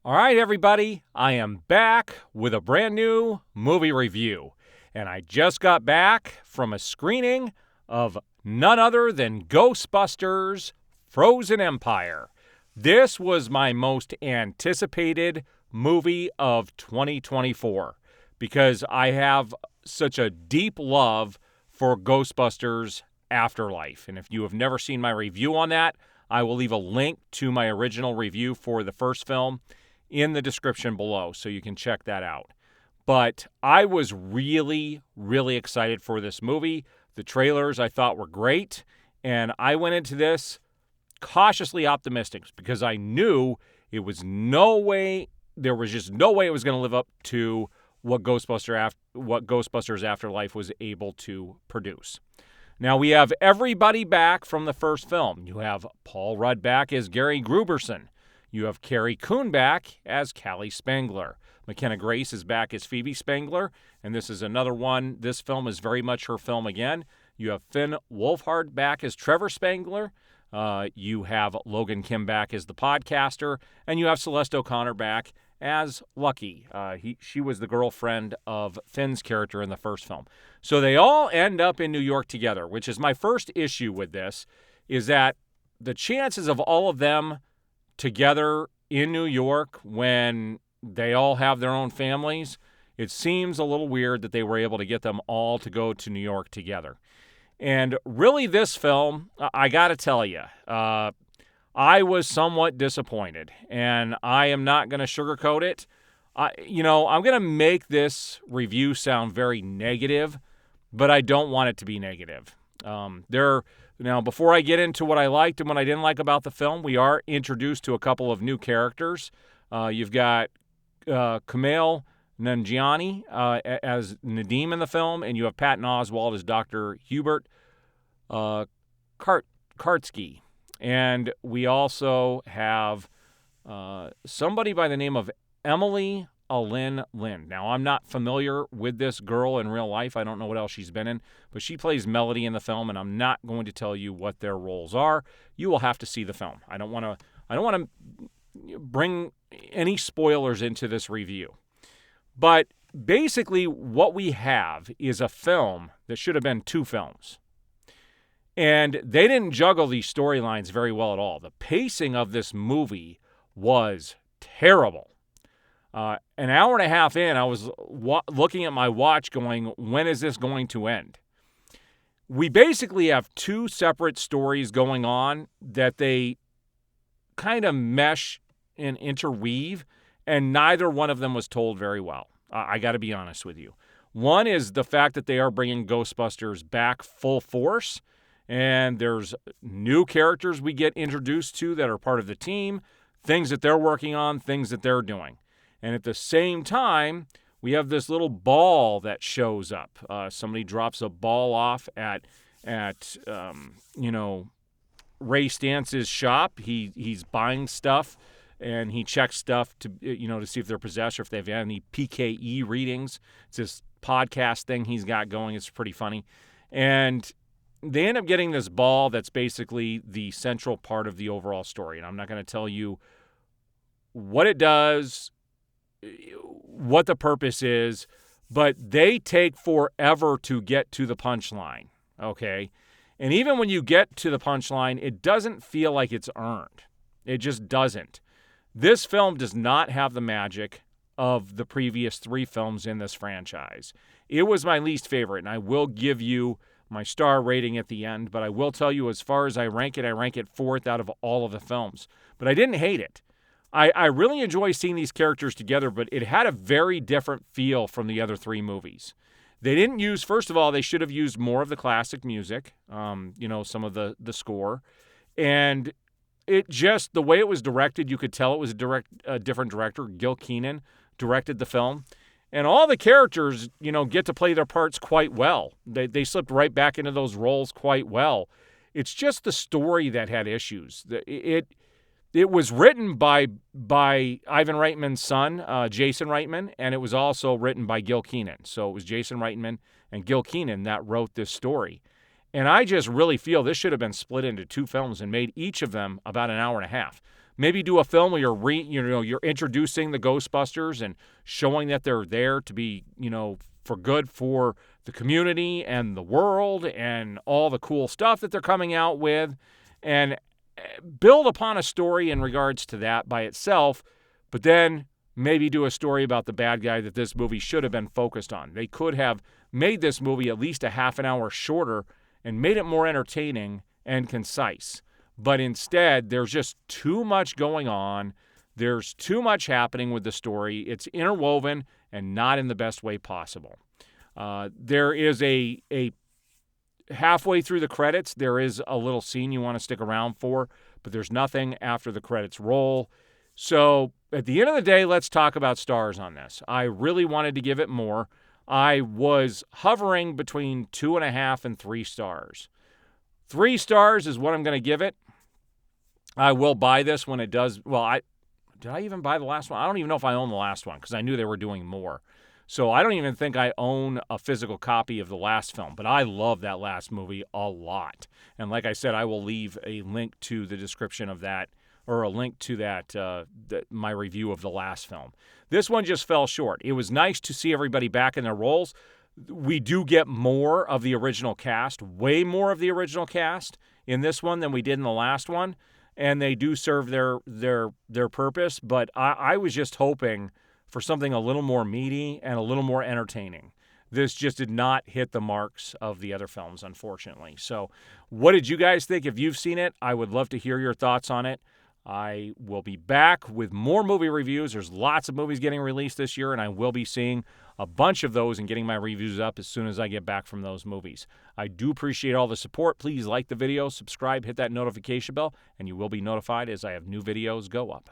All right, everybody, I am back with a brand new movie review. And I just got back from a screening of none other than Ghostbusters Frozen Empire. This was my most anticipated movie of 2024 because I have such a deep love for Ghostbusters Afterlife. And if you have never seen my review on that, I will leave a link to my original review for the first film in the description below, so you can check that out. But I was really, really excited for this movie. The trailers I thought were great, and I went into this cautiously optimistic because I knew there was just no way it was going to live up to what Ghostbusters Afterlife was able to produce. Now, we have everybody back from the first film. You have Paul Rudd back as Gary Gruberson. You have Carrie Coon back as Callie Spengler. McKenna Grace is back as Phoebe Spengler, and this is another one. This film is very much her film again. You have Finn Wolfhard back as Trevor Spengler. You have Logan Kim back as the podcaster, and you have Celeste O'Connor back as Lucky. She was the girlfriend of Finn's character in the first film. So they all end up in New York together, which is my first issue with this, is that the chances of all of them together in New York when they all have their own families, it seems a little weird that they were able to get them all to go to New York together. And really, this film, I got to tell you, I was somewhat disappointed, and I am not going to sugarcoat it. I'm going to make this review sound very negative, but I don't want it to be negative. Now, before I get into what I liked and what I didn't like about the film, we are introduced to a couple of new characters. You've got Kumail Nanjiani as Nadim in the film, and you have Patton Oswalt as Dr. Hubert Kartsky. And we also have somebody by the name of Emily Alyn Lind. Now, I'm not familiar with this girl in real life. I don't know what else she's been in, but she plays Melody in the film, and I'm not going to tell you what their roles are. You will have to see the film. I don't want to bring any spoilers into this review. But basically, what we have is a film that should have been two films. And they didn't juggle these storylines very well at all. The pacing of this movie was terrible. An hour and a half in, I was looking at my watch going, when is this going to end? We basically have two separate stories going on that they kind of mesh and interweave, and neither one of them was told very well. I got to be honest with you. One is the fact that they are bringing Ghostbusters back full force, and there's new characters we get introduced to that are part of the team, things that they're working on, things that they're doing. And at the same time, we have this little ball that shows up. Somebody drops a ball off at Ray Stantz's shop. He's buying stuff, and he checks stuff to see if they're possessed or if they've had any PKE readings. It's this podcast thing he's got going. It's pretty funny. And they end up getting this ball that's basically the central part of the overall story. And I'm not going to tell you what it does, what the purpose is, but they take forever to get to the punchline, okay? And even when you get to the punchline, it doesn't feel like it's earned. It just doesn't. This film does not have the magic of the previous three films in this franchise. It was my least favorite, and I will give you my star rating at the end, but I will tell you as far as I rank it fourth out of all of the films. But I didn't hate it. I really enjoy seeing these characters together, but it had a very different feel from the other three movies. They didn't use, first of all, they should have used more of the classic music, some of the score. And it just, the way it was directed, you could tell it was a different director. Gil Keenan directed the film. And all the characters, get to play their parts quite well. They slipped right back into those roles quite well. It's just the story that had issues. It was written by Ivan Reitman's son, Jason Reitman, and it was also written by Gil Keenan. So it was Jason Reitman and Gil Keenan that wrote this story. And I just really feel this should have been split into two films and made each of them about an hour and a half. maybe do a film where you're introducing the Ghostbusters and showing that they're there to be, for good for the community and the world and all the cool stuff that they're coming out with, and build upon a story in regards to that by itself, but then maybe do a story about the bad guy that this movie should have been focused on. They could have made this movie at least a half an hour shorter and made it more entertaining and concise. But instead, there's just too much going on. There's too much happening with the story. It's interwoven and not in the best way possible. There is a halfway through the credits, there is a little scene you want to stick around for, but there's nothing after the credits roll. So at the end of the day, let's talk about stars on this. I really wanted to give it more. I was hovering between 2.5 and 3 stars. 3 stars is what I'm going to give it. I will buy this when it does. Well, did I even buy the last one? I don't even know if I own the last one because I knew they were doing more. So I don't even think I own a physical copy of the last film, but I love that last movie a lot. And like I said, I will leave a link to the description of that, or a link to that, my review of the last film. This one just fell short. It was nice to see everybody back in their roles. We do get more of the original cast, way more of the original cast in this one than we did in the last one, and they do serve their purpose, but I was just hoping for something a little more meaty and a little more entertaining. This just did not hit the marks of the other films, unfortunately. So what did you guys think? If you've seen it, I would love to hear your thoughts on it. I will be back with more movie reviews. There's lots of movies getting released this year, and I will be seeing a bunch of those and getting my reviews up as soon as I get back from those movies. I do appreciate all the support. Please like the video, subscribe, hit that notification bell, and you will be notified as I have new videos go up.